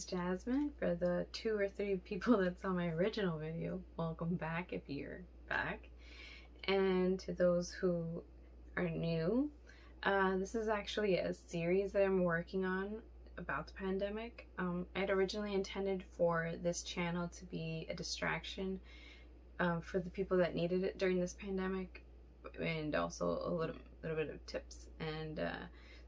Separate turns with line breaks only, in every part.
name's Jasmine. For the 2 or 3 people that saw my original video, welcome back if you're back. And to those who are new, this is actually a series that I'm working on about the pandemic. I'd originally intended for this channel to be a distraction for the people that needed it during this pandemic, and also a little bit of tips and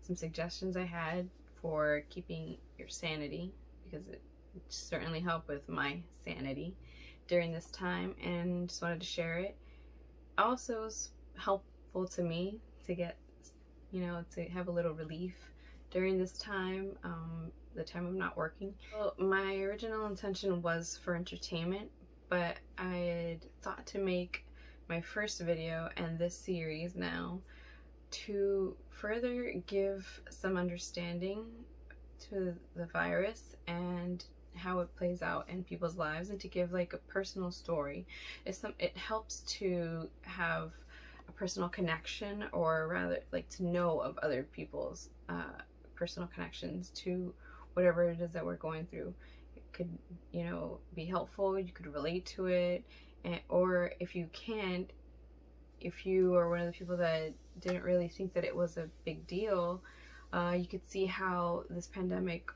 some suggestions I had for keeping your sanity, because it certainly helped with my sanity during this time, and just wanted to share it. Also, it was helpful to me to get, to have a little relief during this time, the time of not working. Well, my original intention was for entertainment, but I had thought to make my first video and this series now to further give some understanding to the virus and how it plays out in people's lives, and to give like a personal story. It helps to have a personal connection, or rather like to know of other people's personal connections to whatever it is that we're going through. It could, be helpful, you could relate to it, or if you can't, if you are one of the people that didn't really think that it was a big deal, you could see how this pandemic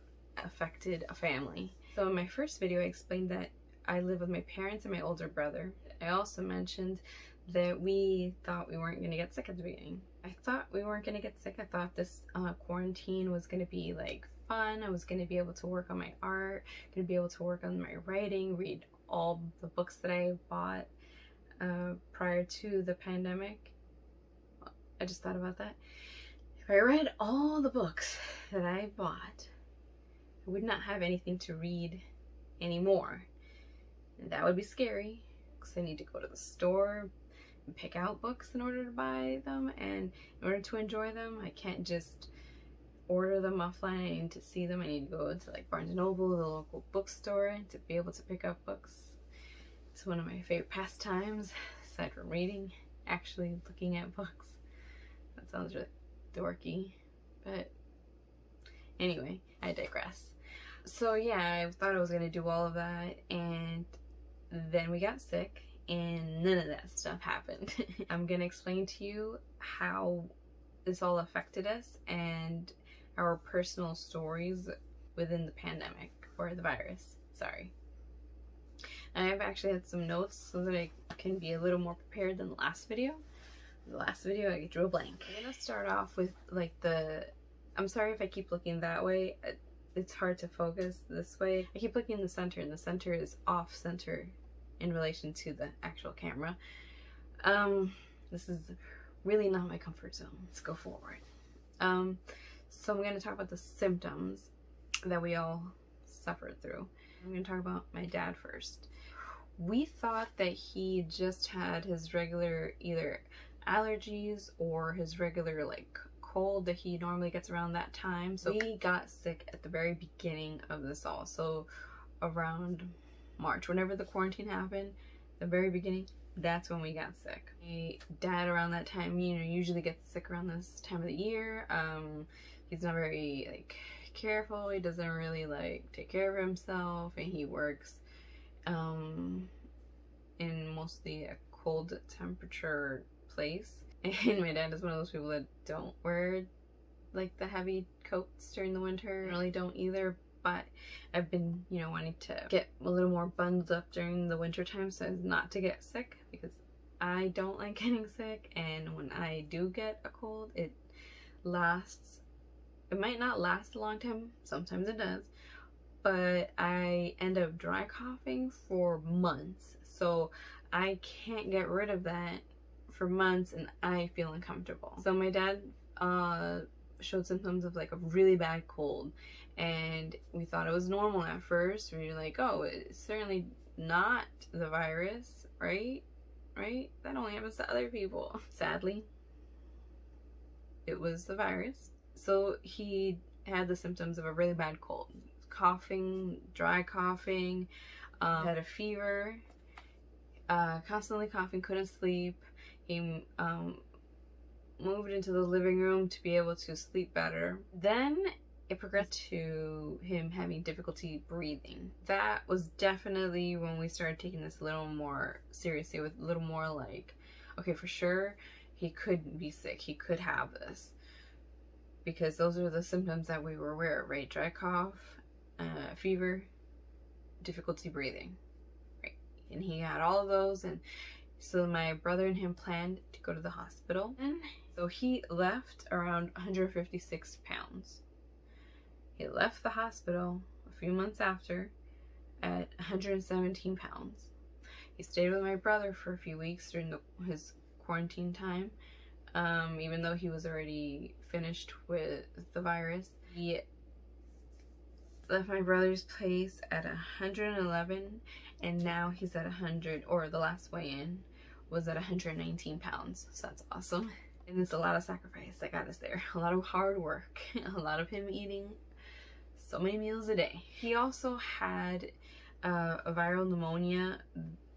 affected a family. So in my first video, I explained that I live with my parents and my older brother. I also mentioned that we thought we weren't going to get sick at the beginning. I thought we weren't going to get sick. I thought this quarantine was going to be like fun. I was going to be able to work on my art, going to be able to work on my writing, read all the books that I bought prior to the pandemic. I just thought about that. If I read all the books that I bought, I would not have anything to read anymore. And that would be scary, because I need to go to the store and pick out books in order to buy them, and in order to enjoy them, I can't just order them offline. I need to see them. I need to go to like Barnes & Noble, the local bookstore, to be able to pick up books. It's one of my favorite pastimes, aside from reading, actually looking at books. That sounds really dorky, but anyway, I digress. So yeah, I thought I was going to do all of that, and then we got sick, and none of that stuff happened. I'm going to explain to you how this all affected us and our personal stories within the pandemic, or the virus, sorry. I've actually had some notes so that I can be a little more prepared than the last video. The last video I drew a blank. I'm going to start off with like I'm sorry if I keep looking that way. It's hard to focus this way. I keep looking in the center, and the center is off center in relation to the actual camera. This is really not my comfort zone. Let's go forward. So I'm going to talk about the symptoms that we all suffered through. I'm going to talk about my dad first. We thought that he just had his regular either allergies or his regular like cold that he normally gets around that time. So we got sick at the very beginning of this all. So around March, whenever the quarantine happened, the very beginning, that's when we got sick. My dad around that time, usually gets sick around this time of the year. He's not very like careful. He doesn't really like take care of himself, and he works in mostly a cold temperature place. And my dad is one of those people that don't wear like the heavy coats during the winter. I really don't either, but I've been, wanting to get a little more bundled up during the winter time so as not to get sick, because I don't like getting sick, and when I do get a cold, it lasts. It might not last a long time, sometimes it does, but I end up dry coughing for months. So I can't get rid of that for months, and I feel uncomfortable. So my dad showed symptoms of like a really bad cold, and we thought it was normal at first. We were like, oh, it's certainly not the virus, right? That only happens to other people. Sadly, it was the virus. So he had the symptoms of a really bad cold. Coughing, dry coughing, had a fever, constantly coughing, couldn't sleep. He moved into the living room to be able to sleep better. Then it progressed to him having difficulty breathing. That was definitely when we started taking this a little more seriously, with a little more like, okay, for sure, he could be sick. He could have this. Because those are the symptoms that we were aware of, right? Dry cough, fever, difficulty breathing, right? And he had all of those, and so my brother and him planned to go to the hospital. And so he left around 156 pounds. He left the hospital a few months after at 117 pounds. He stayed with my brother for a few weeks during his quarantine time. Even though he was already finished with the virus. He left my brother's place at 111, and now he's at 100, or the last weigh-in was at 119 pounds. So that's awesome. And it's a lot of sacrifice that got us there. A lot of hard work. A lot of him eating so many meals a day. He also had a viral pneumonia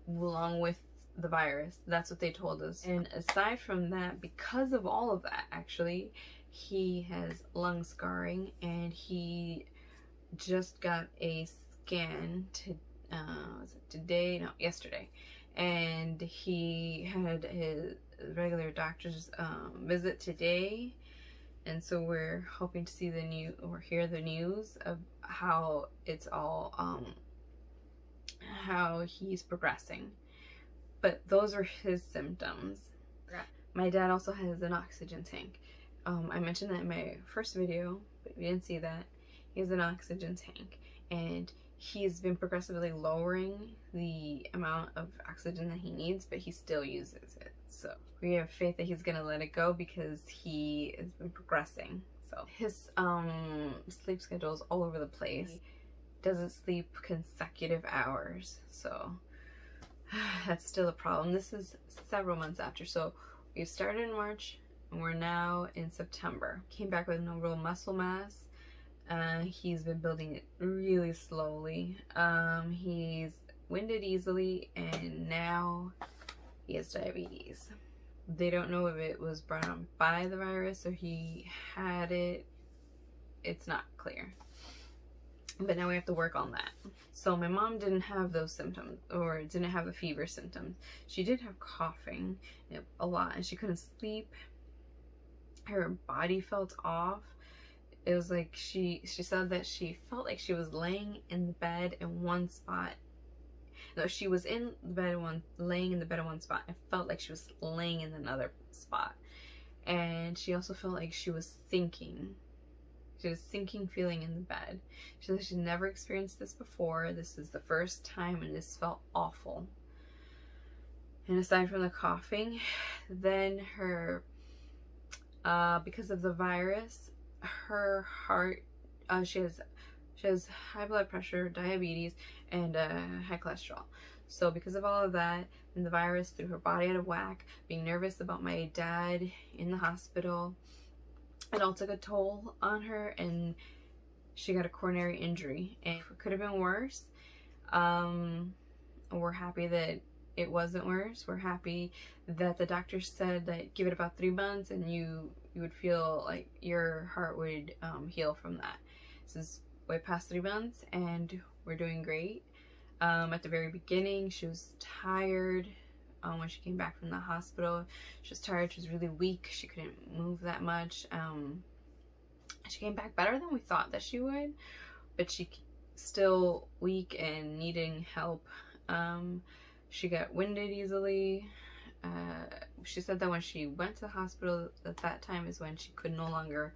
along with the virus. That's what they told us. And aside from that, because of all of that, actually, he has lung scarring, and he just got a scan was it today? No, yesterday. And he had his regular doctor's visit today, and so we're hoping to see the new or hear the news of how it's all how he's progressing. But those are his symptoms. My dad also has an oxygen tank. I mentioned that in my first video, but if you didn't see that, he has an oxygen tank, and he's been progressively lowering the amount of oxygen that he needs, but he still uses it. So we have faith that he's gonna let it go because he has been progressing. So his sleep schedule is all over the place. He doesn't sleep consecutive hours, so that's still a problem. This is several months after. So we started in March, and we're now in September. Came back with no real muscle mass. He's been building it really slowly. He's winded easily, and now he has diabetes. They don't know if it was brought on by the virus or he had it. It's not clear. But now we have to work on that. So my mom didn't have those symptoms, or didn't have the fever symptoms. She did have coughing a lot, and she couldn't sleep. Her body felt off. It was like she said that she felt like she was laying in the bed in one spot. No, she was in the bed laying in the bed in one spot. It felt like she was laying in another spot. And she also felt like she was sinking. She was sinking feeling in the bed. She said she'd never experienced this before. This is the first time, and this felt awful. And aside from the coughing, then her, because of the virus, her heart, she has high blood pressure, diabetes, and high cholesterol. So because of all of that, and the virus threw her body out of whack, being nervous about my dad in the hospital, it all took a toll on her, and she got a coronary injury, and it could have been worse. We're happy that it wasn't worse. We're happy that the doctor said that give it about 3 months and you would feel like your heart would heal from that. This is way past 3 months, and we're doing great. At the very beginning, she was tired. When she came back from the hospital, she was tired. She was really weak. She couldn't move that much. She came back better than we thought that she would, but she still weak and needing help. She got winded easily. She said that when she went to the hospital at that time is when she could no longer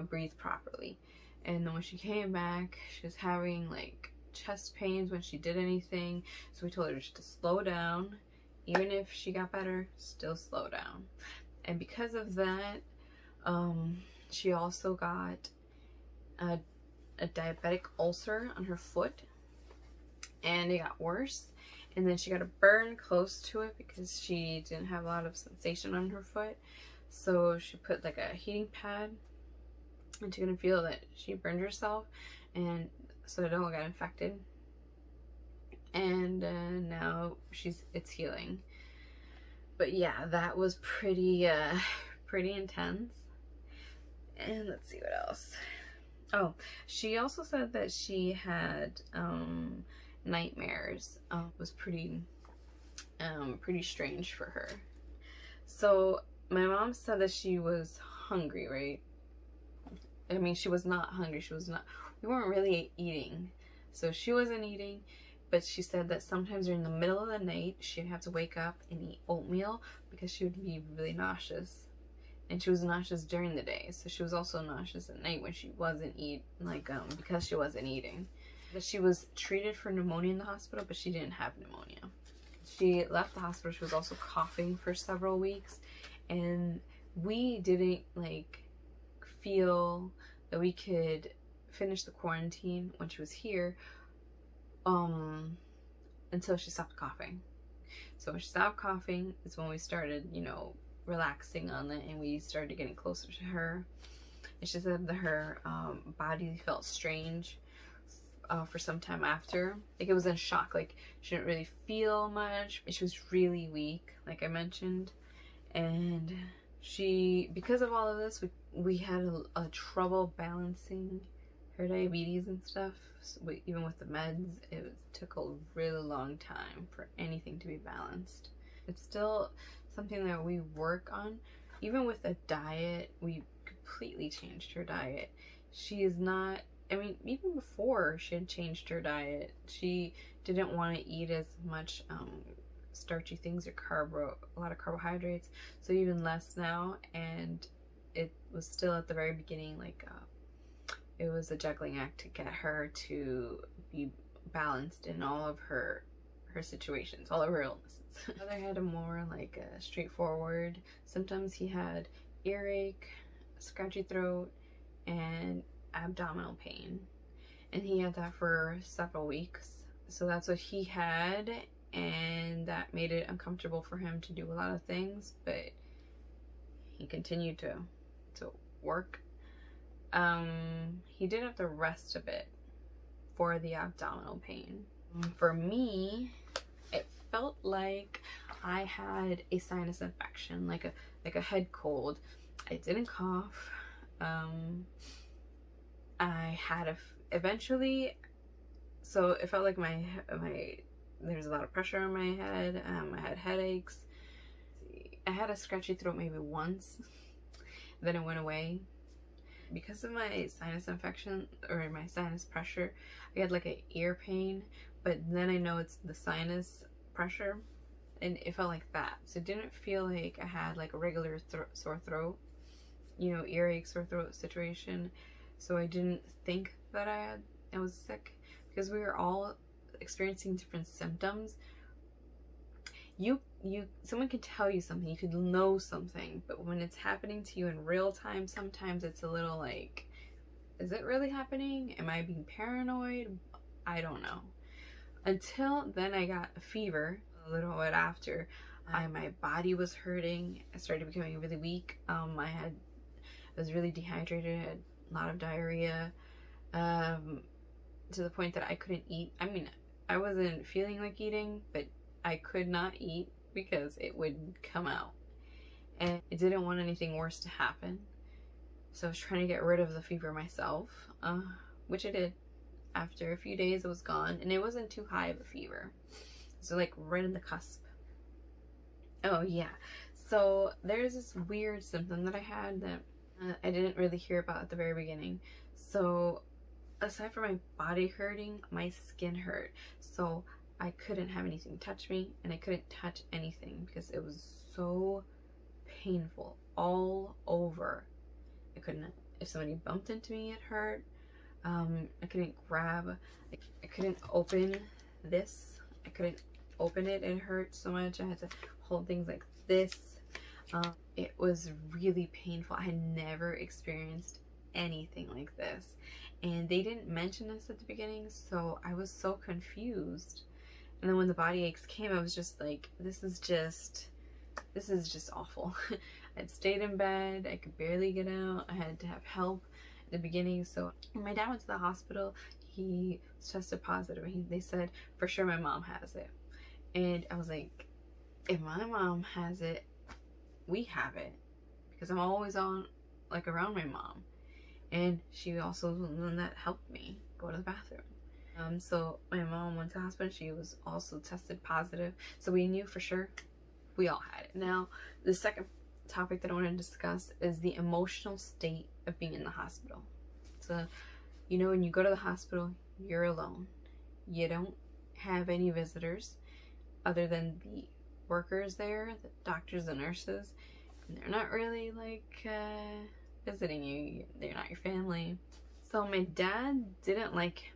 breathe properly. And then when she came back, she was having like chest pains when she did anything. So we told her to slow down. Even if she got better, still slow down. And because of that, she also got a diabetic ulcer on her foot, and it got worse. And then she got a burn close to it because she didn't have a lot of sensation on her foot. So she put like a heating pad, and she couldn't feel that she burned herself, and so it all got infected. And now it's healing. But yeah, that was pretty intense. And let's see what else. Oh, she also said that she had nightmares. Was pretty strange for her. So my mom said that she was hungry, right? I mean, she was not hungry. We weren't really eating. So she wasn't eating, but she said that sometimes during the middle of the night, she'd have to wake up and eat oatmeal because she would be really nauseous. And she was nauseous during the day. So she was also nauseous at night when she wasn't because she wasn't eating. That she was treated for pneumonia in the hospital, but she didn't have pneumonia. She left the hospital. She was also coughing for several weeks, and we didn't feel that we could finish the quarantine when she was here until she stopped coughing. So when she stopped coughing is when we started, relaxing on it, and we started getting closer to her. And she said that her body felt strange for some time after. Like, it was in shock. Like, she didn't really feel much. She was really weak, like I mentioned. And because of all of this, we had a trouble balancing her diabetes and stuff. So even with the meds, it took a really long time for anything to be balanced. It's still something that we work on. Even with a diet, we completely changed her diet. She is not, I mean, even before she had changed her diet, she didn't want to eat as much starchy things or a lot of carbohydrates, so even less now. And it was still at the very beginning, it was a juggling act to get her to be balanced in all of her situations, all of her illnesses. My brother had a more straightforward symptoms. He had earache, scratchy throat, and abdominal pain, and he had that for several weeks. So that's what he had, and that made it uncomfortable for him to do a lot of things, but he continued to work. He did have the rest of it for the abdominal pain. For me, it felt like I had a sinus infection, like a head cold. I didn't cough. I had eventually, so it felt like there's a lot of pressure on my head. I had headaches. I had a scratchy throat maybe once, then it went away. Because of my sinus infection or my sinus pressure, I had like an ear pain, but then I know it's the sinus pressure, and it felt like that. So it didn't feel like I had like a regular sore throat, earache, sore throat situation. So I didn't think that I was sick, because we were all experiencing different symptoms. Someone can tell you something, you could know something, but when it's happening to you in real time, sometimes it's a little like, is it really happening? Am I being paranoid? I don't know. Until then, I got a fever a little bit after. My body was hurting. I started becoming really weak. I was really dehydrated. I had a lot of diarrhea, to the point that I couldn't eat. I mean, I wasn't feeling like eating, but I could not eat because it would come out, and I didn't want anything worse to happen. So I was trying to get rid of the fever myself, which I did. After a few days, it was gone, and it wasn't too high of a fever. So like right in the cusp. Oh yeah, so there's this weird symptom that I had that I didn't really hear about at the very beginning. So aside from my body hurting, my skin hurt. So I couldn't have anything touch me, and I couldn't touch anything because it was so painful all over. I couldn't, if somebody bumped into me, it hurt. I couldn't grab, I couldn't open this. I couldn't open it. It hurt so much. I had to hold things like this. It was really painful. I had never experienced anything like this, and they didn't mention this at the beginning, so I was so confused. And then when the body aches came, I was just like, this is just awful. I'd stayed in bed. I could barely get out. I had to have help at the beginning. So when my dad went to the hospital, he tested positive. They said, for sure my mom has it. And I was like, if my mom has it, we have it. Because I'm always around my mom. and she also was the one that helped me go to the bathroom. So my mom went to the hospital. She was also tested positive, so we knew for sure we all had it. Now, the second topic that I want to discuss is the emotional state of being in the hospital. So, you know, when you go to the hospital, you're alone. You don't have any visitors other than the workers there, the doctors and nurses, and they're not really like visiting you. They're not your family. So my dad didn't like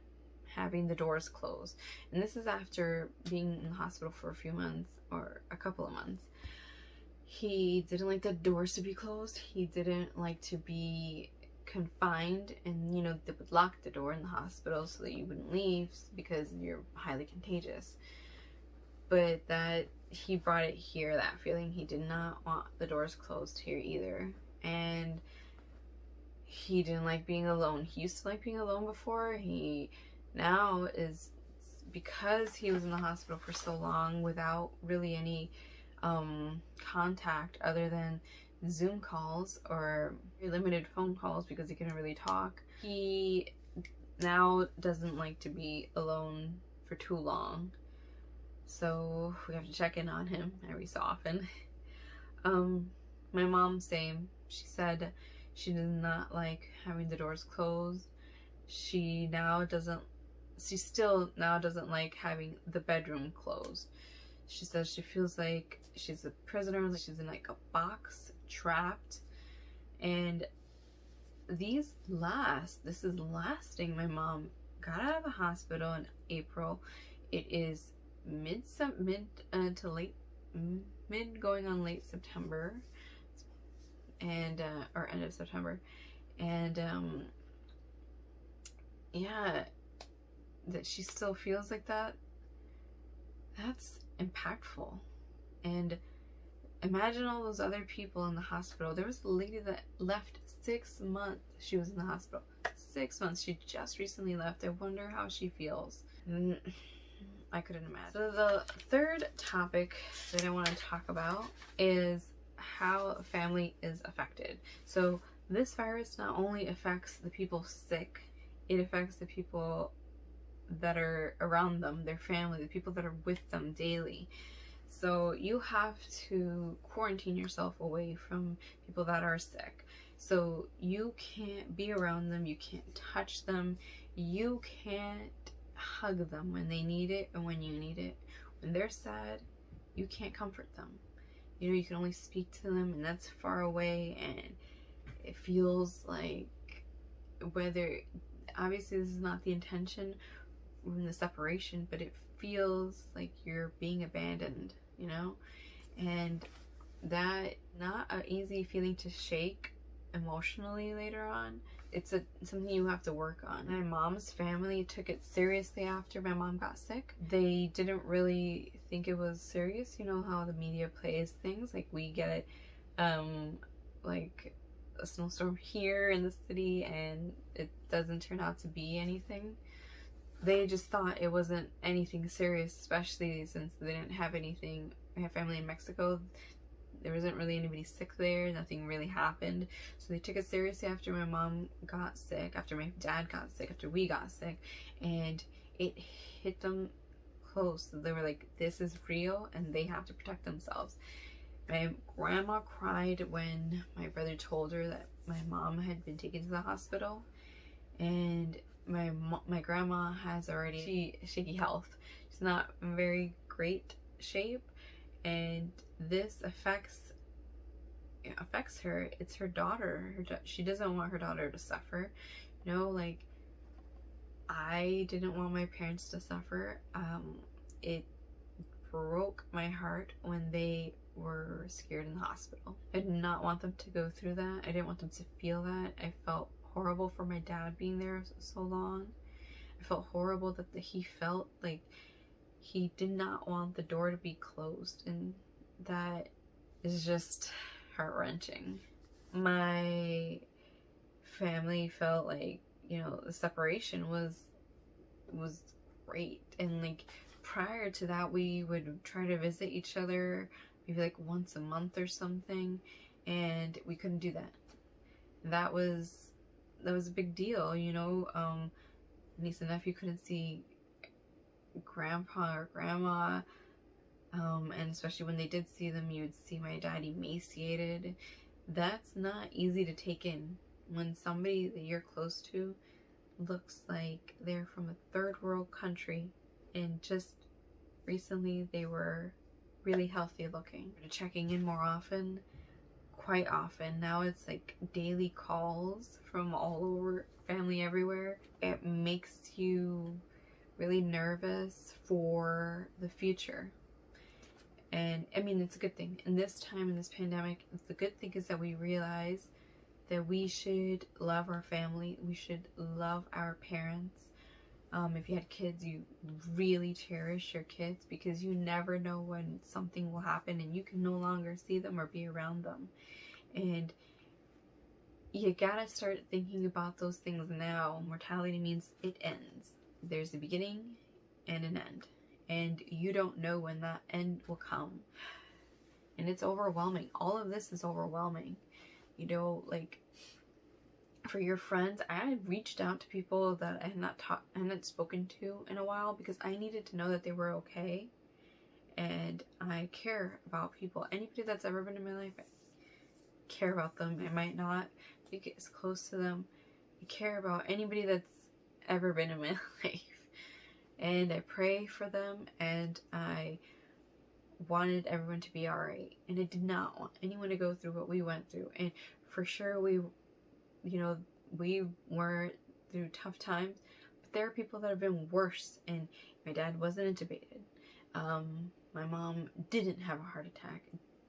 having the doors closed, and this is after being in the hospital for a few months or a couple of months. He didn't like the doors to be closed. He didn't like to be confined, and you know, they would lock the door in the hospital so that you wouldn't leave because you're highly contagious. But that he brought it here, that feeling. He did not want the doors closed here either, and he didn't like being alone. He used to like being alone before. He now is, because he was in the hospital for so long without really any contact other than Zoom calls or limited phone calls because he couldn't really talk. He now doesn't like to be alone for too long, so we have to check in on him every so often. My mom, same. She said she does not like having the doors closed. She still now doesn't like having the bedroom closed. She says she feels like she's a prisoner, like she's in like a box, trapped. And this is lasting. My mom got out of the hospital in April. It is mid going on late September, and or end of September, and yeah, that she still feels like that. That's impactful. And imagine all those other people in the hospital. There was a lady that left 6 months. She was in the hospital 6 months. She just recently left. I wonder how she feels. I couldn't imagine. So the third topic that I want to talk about is how family is affected. So this virus not only affects the people sick, it affects the people that are around them, their family, the people that are with them daily. So you have to quarantine yourself away from people that are sick. So you can't be around them, you can't touch them, you can't hug them when they need it and when you need it. When they're sad, you can't comfort them. You know, you can only speak to them, and that's far away, and it feels like, whether, obviously this is not the intention in the separation, but it feels like you're being abandoned, you know? And that, not an easy feeling to shake emotionally later on. It's something you have to work on. My mom's family took it seriously after my mom got sick. They didn't really think it was serious. You know how the media plays things, like we get it, like a snowstorm here in the city and it doesn't turn out to be anything. They just thought it wasn't anything serious, especially since they didn't have anything. I have family in Mexico. There wasn't really anybody sick there. Nothing really happened. So they took it seriously after my mom got sick, after my dad got sick, after we got sick, and it hit them close. So they were like, this is real and they have to protect themselves. My grandma cried when my brother told her that my mom had been taken to the hospital, and my grandma has already shaky health. She's not in very great shape, and this affects her. It's her daughter. She doesn't want her daughter to suffer. You know, like, I didn't want my parents to suffer. It broke my heart when they were scared in the hospital. I did not want them to go through that. I didn't want them to feel that. I felt horrible for my dad being there so long. I felt horrible that he felt like he did not want the door to be closed, and that is just heart-wrenching. My family felt like, you know, the separation was great, and like prior to that we would try to visit each other maybe like once a month or something, and we couldn't do that. That was was a big deal, you know. Niece and nephew couldn't see grandpa or grandma, and especially when they did see them, you would see my dad emaciated. That's not easy to take in when somebody that you're close to looks like they're from a third world country and just recently they were really healthy looking. Checking in more often, quite often. Now it's like daily calls from all over, family everywhere. It makes you really nervous for the future. And I mean, it's a good thing. In this time, in this pandemic, the good thing is that we realize that we should love our family. We should love our parents. If you had kids, you really cherish your kids because you never know when something will happen and you can no longer see them or be around them. And you gotta start thinking about those things now. Mortality means it ends. There's a beginning and an end. And you don't know when that end will come. And it's overwhelming. All of this is overwhelming. You know, like, for your friends, I had reached out to people that I hadn't spoken to in a while because I needed to know that they were okay. And I care about people. Anybody that's ever been in my life, I care about them. I might not be as close to them. I care about anybody that's ever been in my life. And I pray for them, and I wanted everyone to be alright. And I did not want anyone to go through what we went through. And for sure we were through tough times, but there are people that have been worse. And my dad wasn't intubated. My mom didn't have a heart attack,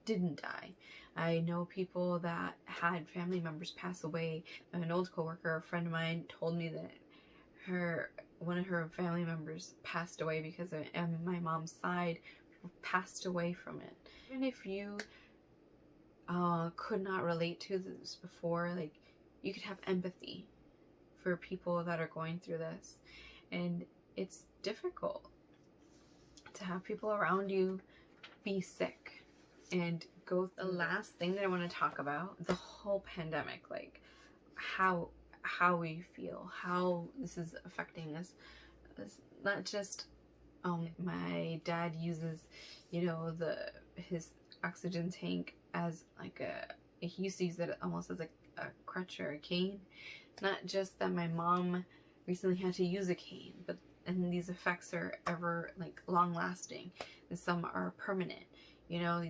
didn't die. I know people that had family members pass away. An old coworker, a friend of mine, told me that one of her family members passed away because my mom's side passed away from it. Even if you could not relate to this before, like, you could have empathy for people that are going through this. And it's difficult to have people around you be sick and go. The last thing that I want to talk about, the whole pandemic, like how we feel, how this is affecting us. It's not just my dad uses, you know, his oxygen tank as like he used to use it almost as a crutch or a cane. Not just that my mom recently had to use a cane, and these effects are ever like long lasting, and some are permanent. You know,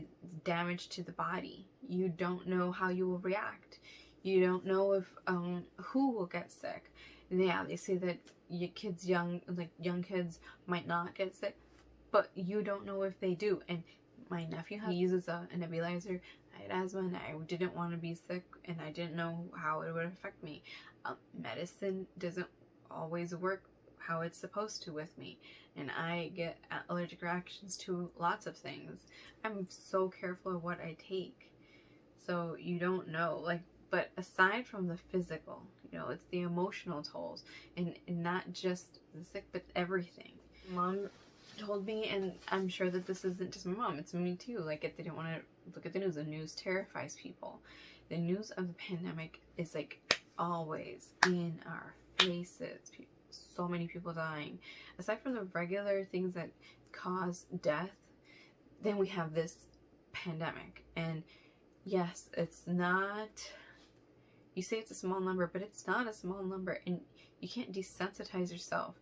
damage to the body. You don't know how you will react. You don't know if who will get sick. Yeah, they say that young kids might not get sick, but you don't know if they do. And my nephew, he uses a nebulizer. I had asthma and I didn't want to be sick, and I didn't know how it would affect me. Medicine doesn't always work how it's supposed to with me, and I get allergic reactions to lots of things. I'm so careful of what I take, so you don't know. Like, but aside from the physical, you know, it's the emotional tolls, and not just the sick, but everything. Mom told me, and I'm sure that this isn't just my mom, it's me too, like, if they didn't want to look at the news terrifies people. The news of the pandemic is like always in our faces. So many people dying. Aside from the regular things that cause death, then we have this pandemic. And yes, it's not, you say it's a small number, but it's not a small number, and you can't desensitize yourself.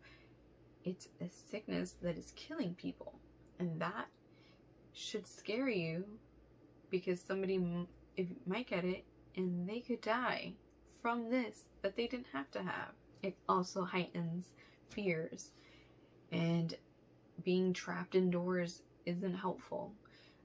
It's a sickness that is killing people, and that should scare you, because somebody might get it and they could die from this that they didn't have to have. It also heightens fears, and being trapped indoors isn't helpful.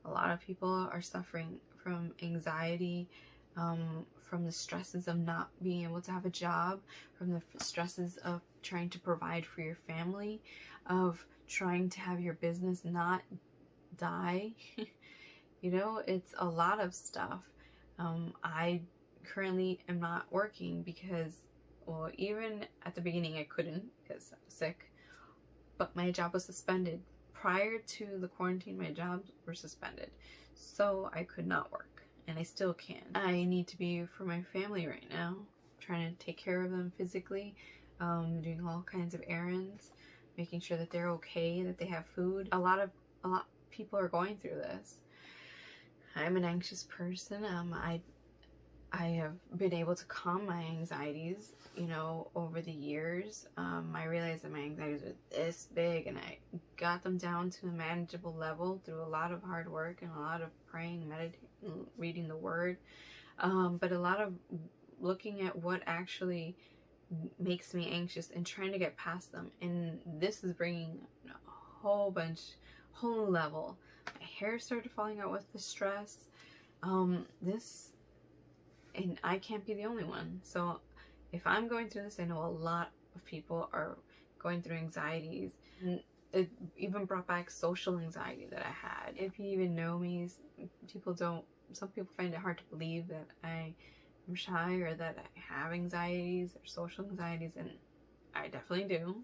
A lot of people are suffering from anxiety, from the stresses of not being able to have a job, from the stresses of trying to provide for your family, of trying to have your business not die. You know, it's a lot of stuff. I currently am not working because, well, even at the beginning I couldn't because I was sick, but my job was suspended. Prior to the quarantine, my jobs were suspended, so I could not work, and I still can't. I need to be for my family right now. trying to take care of them physically, doing all kinds of errands, making sure that they're okay, that they have food. A lot of people are going through this. I'm an anxious person. I have been able to calm my anxieties, you know, over the years. I realized that my anxieties were this big, and I got them down to a manageable level through a lot of hard work and a lot of praying, meditating, reading the word, but a lot of looking at what actually makes me anxious and trying to get past them. And this is bringing a whole new level. My hair started falling out with the stress. And I can't be the only one. So if I'm going through this, I know a lot of people are going through anxieties. And it even brought back social anxiety that I had. If you even know me, some people find it hard to believe that I am shy or that I have anxieties or social anxieties, and I definitely do.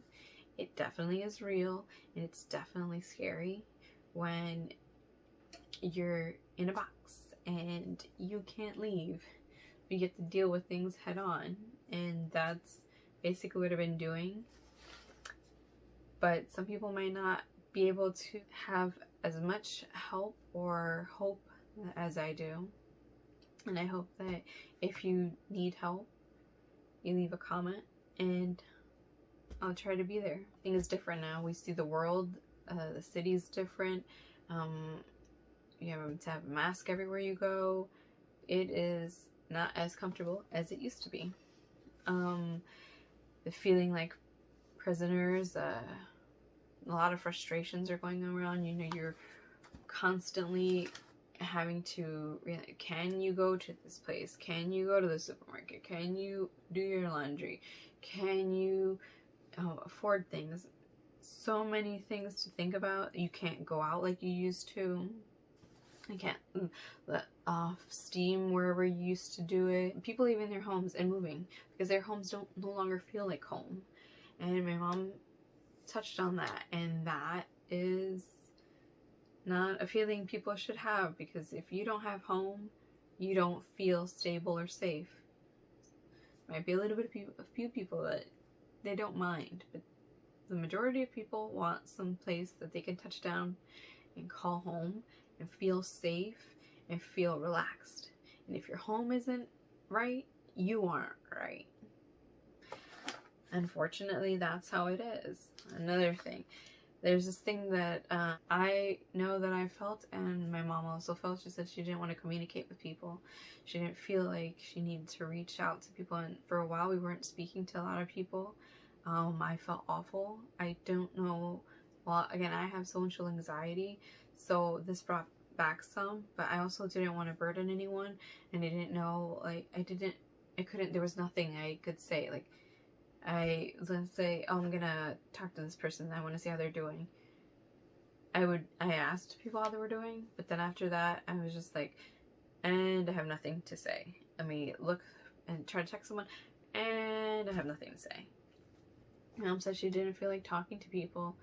It definitely is real, and it's definitely scary when you're in a box and you can't leave. You get to deal with things head on, and that's basically what I've been doing. But some people might not be able to have as much help or hope as I do, and I hope that if you need help, you leave a comment and I'll try to be there. Thing is different now. We see the world, the city's different. You have to have a mask everywhere you go. It is not as comfortable as it used to be. The feeling like prisoners, a lot of frustrations are going around. You know, you're constantly having to, can you go to this place? Can you go to the supermarket? Can you do your laundry? Can you afford things? So many things to think about. You can't go out like you used to. You can't let off steam wherever you used to do it. People leaving their homes and moving because their homes no longer feel like home. And my mom touched on that, and that is not a feeling people should have, because if you don't have home, you don't feel stable or safe. Might be a few people that they don't mind, but the majority of people want some place that they can touch down and call home and feel safe and feel relaxed. And if your home isn't right, you aren't right. Unfortunately, that's how it is. Another thing, there's this thing that I know that I felt, and my mom also felt. She said she didn't want to communicate with people. She didn't feel like she needed to reach out to people, and for a while we weren't speaking to a lot of people. I felt awful. I don't know. Well, again, I have social anxiety, so this brought back some, but I also didn't want to burden anyone, and I didn't know, like, I couldn't, there was nothing I could say. Like, let's say, oh, I'm gonna talk to this person, I want to see how they're doing. I asked people how they were doing, but then after that, I was just like, and I have nothing to say. Let me look and try to text someone, and I have nothing to say. My mom said she didn't feel like talking to people,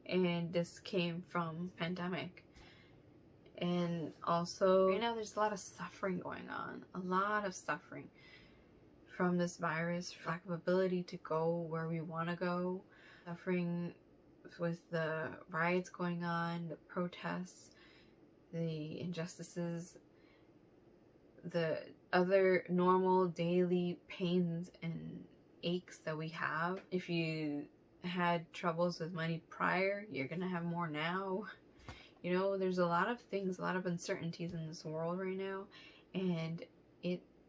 and this came from pandemic. And also, right now there's a lot of suffering going on, a lot of suffering from this virus, lack of ability to go where we want to go, suffering with the riots going on, the protests, the injustices, the other normal daily pains and aches that we have. If you had troubles with money prior, you're gonna have more now. You know, there's a lot of things, a lot of uncertainties in this world right now, and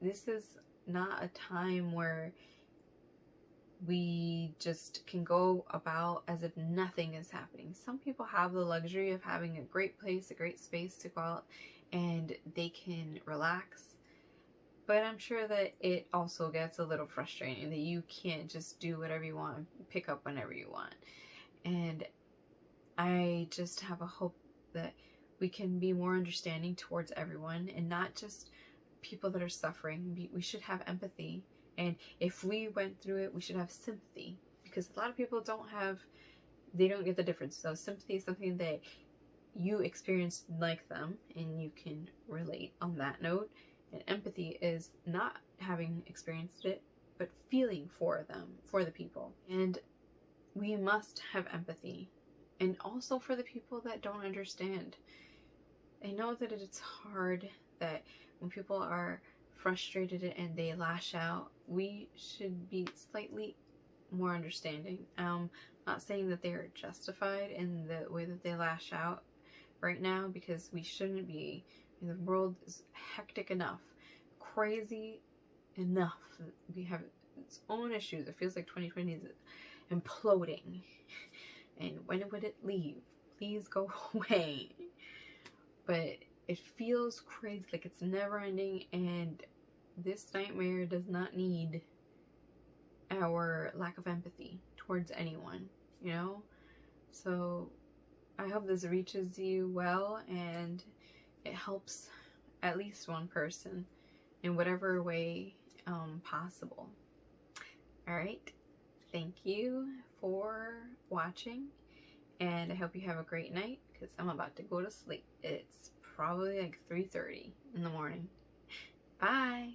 this is not a time where we just can go about as if nothing is happening. Some people have the luxury of having a great place, a great space to go out, and they can relax. But I'm sure that it also gets a little frustrating that you can't just do whatever you want and pick up whenever you want. And I just have a hope that we can be more understanding towards everyone, and not just people that are suffering. We should have empathy, and if we went through it, we should have sympathy, because a lot of people don't get the difference. So sympathy is something that you experienced like them, and you can relate on that note. And empathy is not having experienced it, but feeling for them, for the people. And we must have empathy. And also for the people that don't understand. I know that it's hard, that when people are frustrated and they lash out, we should be slightly more understanding. Not saying that they are justified in the way that they lash out right now, because we shouldn't be. I mean, the world is hectic enough, crazy enough. We have its own issues. It feels like 2020 is imploding. And when would it leave? Please go away. But it feels crazy, like it's never ending, and this nightmare does not need our lack of empathy towards anyone, you know? So I hope this reaches you well and it helps at least one person in whatever way possible. Alright, thank you for watching, and I hope you have a great night, because I'm about to go to sleep. It's probably like 3:30 in the morning. Bye!